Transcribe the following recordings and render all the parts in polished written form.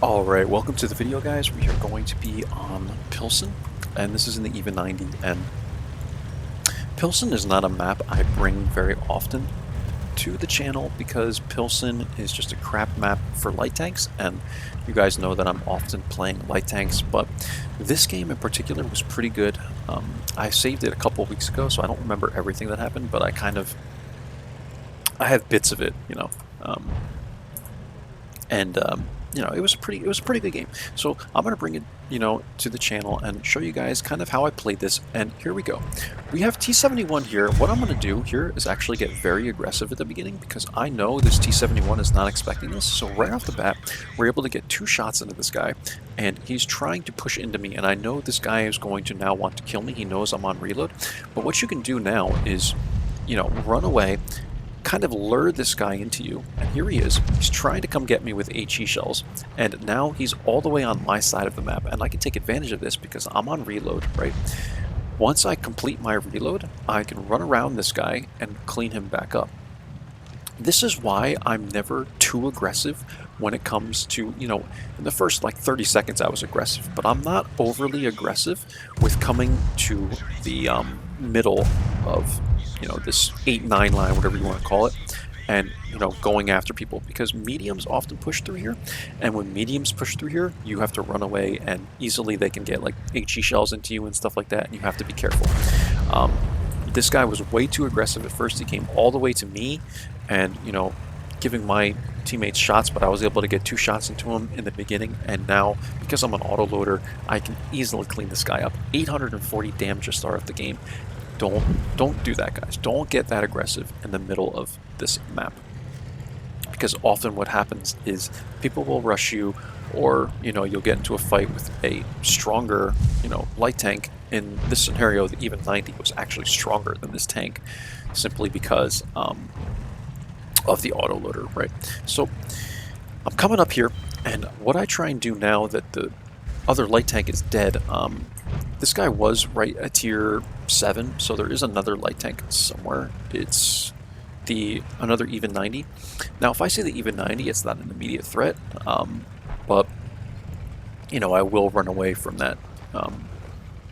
Alright, welcome to the video, guys. We are going to be on Pilsen, and this is in the even 90, and Pilsen is not a map I bring very often to the channel because Pilsen is just a crap map for light tanks, and you guys know that I'm often playing light tanks, but this game in particular was pretty good. I saved it a couple weeks ago, so I don't remember everything that happened, but I have bits of it, and it was a pretty good game. So I'm gonna bring it, to the channel and show you guys kind of how I played this. And here we go. We have T71 here. What I'm gonna do here is actually get very aggressive at the beginning because I know this T71 is not expecting this. So right off the bat, we're able to get 2 shots into this guy, and he's trying to push into me. And I know this guy is going to now want to kill me. He knows I'm on reload. But what you can do now is, run away, kind of lure this guy into you, and here he is. He's trying to come get me with HE shells, and now he's all the way on my side of the map, and I can take advantage of this because I'm on reload, right? Once I complete my reload, I can run around this guy and clean him back up. This is why I'm never too aggressive when it comes to, in the first like 30 seconds I was aggressive, but I'm not overly aggressive with coming to the middle of this 8-9 line, whatever you want to call it, and going after people, because mediums often push through here, and when mediums push through here, you have to run away, and easily they can get like HE shells into you and stuff like that, and you have to be careful. This guy was way too aggressive at first. He came all the way to me and giving my teammates shots, but I was able to get 2 shots into him in the beginning, and now because I'm an autoloader, I can easily clean this guy up. 840 damage to start off the game. Don't do that, guys. Don't get that aggressive in the middle of this map, because often what happens is people will rush you, or you'll get into a fight with a stronger light tank. In this scenario, the even 90 was actually stronger than this tank, simply because of the autoloader, right? So I'm coming up here, and what I try and do now that the other light tank is dead, this guy was right at tier 7, so there is another light tank somewhere. It's another even 90. Now, if I say the even 90, it's not an immediate threat, but I will run away from that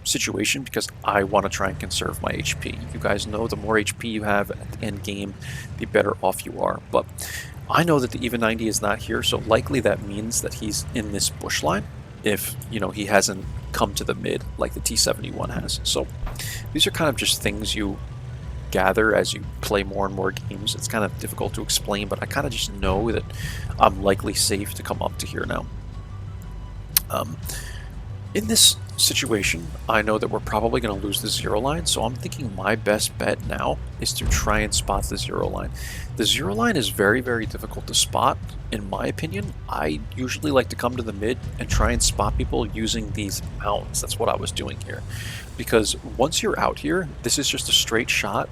situation because I want to try and conserve my HP. You guys know the more HP you have at the end game, the better off you are. But I know that the even 90 is not here, so likely that means that he's in this bush line if he hasn't come to the mid like the T71 has. So these are kind of just things you gather as you play more and more games. It's kind of difficult to explain, but I kind of just know that I'm likely safe to come up to here now. In this situation, I know that we're probably going to lose the 0 line, so I'm thinking my best bet now is to try and spot the 0 line. The 0 line is very, very difficult to spot, in my opinion. I usually like to come to the mid and try and spot people using these mountains. That's what I was doing here, because once you're out here, this is just a straight shot,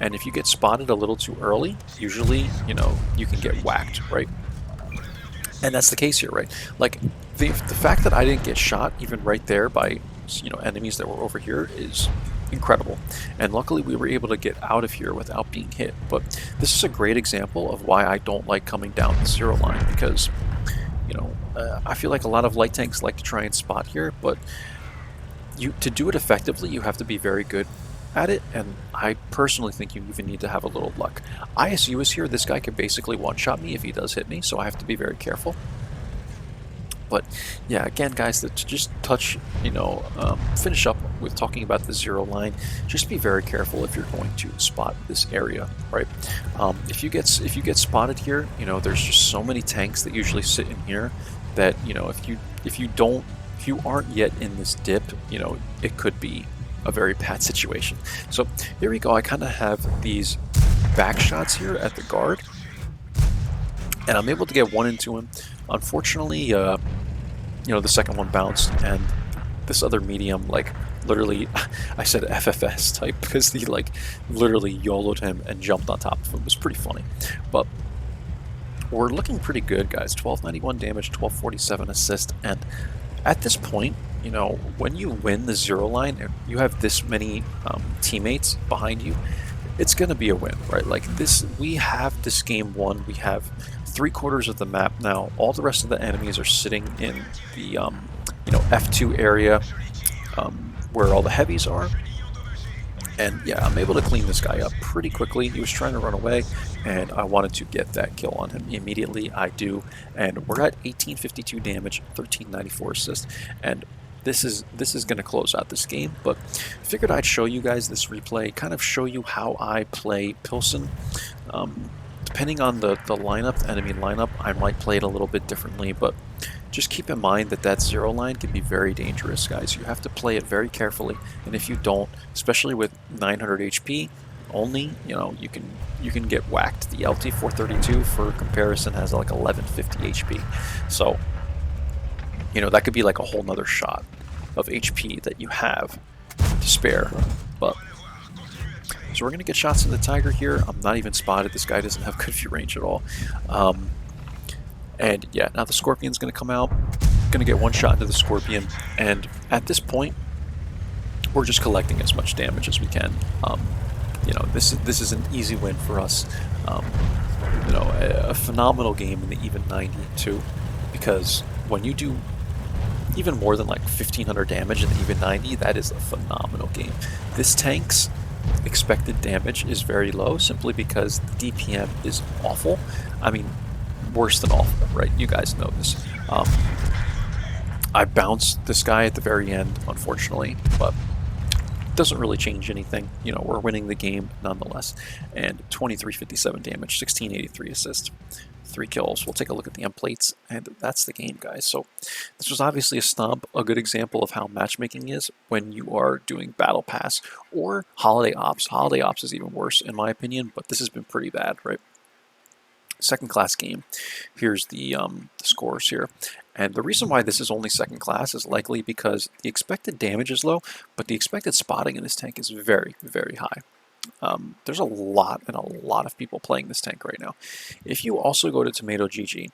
and if you get spotted a little too early, usually, you can get whacked, right? And that's the case here, right? Like, the fact that I didn't get shot even right there by, enemies that were over here is incredible. And luckily we were able to get out of here without being hit. But this is a great example of why I don't like coming down the 0 line, because, I feel like a lot of light tanks like to try and spot here, but to do it effectively, you have to be very good at it, and I personally think you even need to have a little luck. ISU is here. This guy could basically one-shot me if he does hit me, so I have to be very careful. But yeah, again, guys, to just touch, finish up with talking about the 0 line, just be very careful if you're going to spot this area, right? If you get spotted here, there's just so many tanks that usually sit in here that if you aren't yet in this dip, it could be a very bad situation. So here we go. I kind of have these back shots here at the guard, and I'm able to get one into him. Unfortunately, the second one bounced, and this other medium, like, literally, I said FFS type because he, like, literally YOLO'd him and jumped on top of him. It was pretty funny. But we're looking pretty good, guys. 1291 damage, 1247 assist, and at this point, when you win the 0 line, you have this many teammates behind you, it's going to be a win, right? Like this, we have this game won. We have 3/4 of the map now. All the rest of the enemies are sitting in the you know, F2 area where all the heavies are. And yeah, I'm able to clean this guy up pretty quickly. He was trying to run away, and I wanted to get that kill on him immediately. I do, and we're at 1852 damage, 1394 assist, and this is going to close out this game. But figured I'd show you guys this replay, kind of show you how I play Pilsen. Depending on the lineup, the enemy lineup, I might play it a little bit differently, but just keep in mind that that 0 line can be very dangerous, guys. You have to play it very carefully, and if you don't, especially with 900 HP only, you know, you can get whacked. The LT 432, for comparison, has like 1150 HP, so you know that could be like a whole nother shot of HP that you have to spare. But so we're gonna get shots in the Tiger here. I'm not even spotted. This guy doesn't have good view range at all. And yeah, now the Scorpion's going to come out, going to get one shot into the Scorpion, and at this point, we're just collecting as much damage as we can. You know, this is an easy win for us. You know, a phenomenal game in the even 90 too, because when you do even more than like 1500 damage in the even 90, that is a phenomenal game. This tank's expected damage is very low simply because the DPM is awful. I mean, worse than awful, right? You guys know this. I bounced this guy at the very end, unfortunately, but it doesn't really change anything. You know, we're winning the game nonetheless. And 2357 damage, 1683 assist, 3 kills. We'll take a look at the end plates, and that's the game, guys. So this was obviously a snub, a good example of how matchmaking is when you are doing Battle Pass or Holiday Ops. Holiday Ops is even worse, in my opinion, but this has been pretty bad, right? Second class game. Here's the scores here, and the reason why this is only second class is likely because the expected damage is low, but the expected spotting in this tank is very, very high. There's a lot of people playing this tank right now. If you also go to Tomato GG,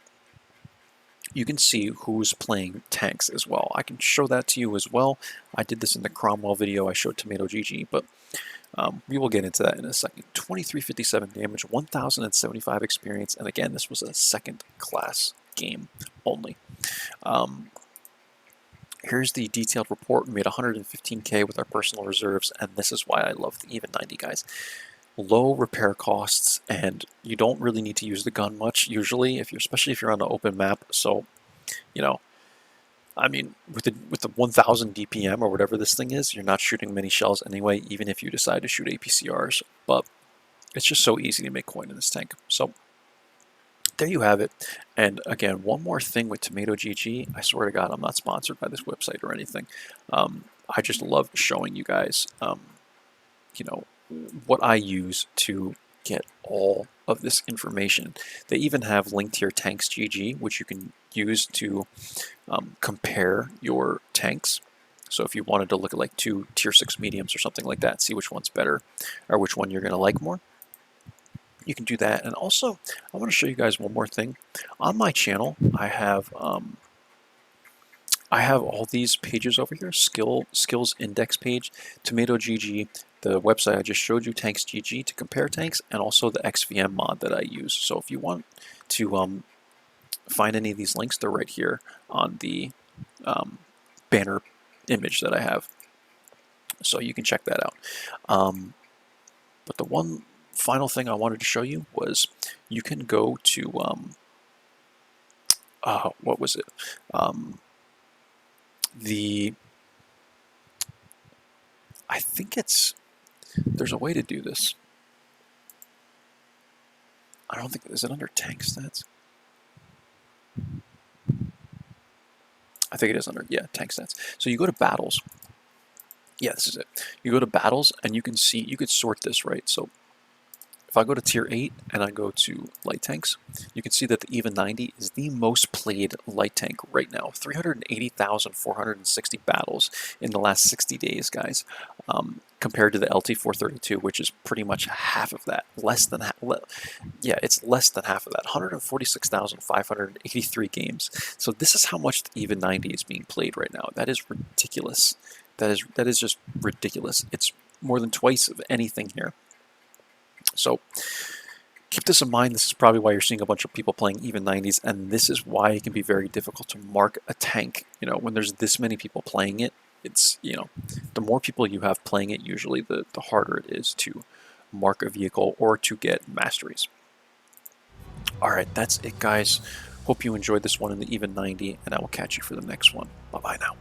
you can see who's playing tanks as well. I can show that to you as well. I did this in the Cromwell video. I showed Tomato GG, but we will get into that in a second. 2357 damage, 1075 experience, and again, this was a second class game only. Here's the detailed report. We made 115k with our personal reserves, and this is why I love the even 90, guys. Low repair costs, and you don't really need to use the gun much usually, especially if you're on an open map. So, you know, I mean, with the 1000 DPM or whatever this thing is, you're not shooting many shells anyway, even if you decide to shoot APCRs. But it's just so easy to make coin in this tank. So there you have it. And again, one more thing with Tomato GG. I swear to God, I'm not sponsored by this website or anything. I just love showing you guys, you know, what I use to get all of this information. They even have linked here Tanks GG, which you can use to compare your tanks. So if you wanted to look at like 2 tier 6 mediums or something like that, see which one's better or which one you're going to like more, you can do that. And also, I want to show you guys one more thing. On my channel, I have all these pages over here: skills index page, Tomato GG, the website I just showed you, Tanks GG, to compare tanks, and also the XVM mod that I use. So if you want to find any of these links, they're right here on the banner image that I have. So you can check that out. But the one final thing I wanted to show you was you can go to what was it? I think there's a way to do this. I don't think, is it under tank stats? I think it is under, yeah, tank stats. So you go to battles. Yeah, this is it. You go to battles and you can see, you could sort this, right? So if I go to tier 8 and I go to light tanks, you can see that the even 90 is the most played light tank right now. 380,460 battles in the last 60 days, guys, compared to the LT 432, which is pretty much half of that. Less than half. Yeah, it's less than half of that. 146,583 games. So this is how much the even 90 is being played right now. That is ridiculous. That is just ridiculous. It's more than twice of anything here. So keep this in mind. This is probably why you're seeing a bunch of people playing even 90s, and this is why it can be very difficult to mark a tank. You know, when there's this many people playing it, it's, you know, the more people you have playing it, usually the harder it is to mark a vehicle or to get masteries. All right, that's it, guys. Hope you enjoyed this one in the even 90, and I will catch you for the next one. Bye-bye now.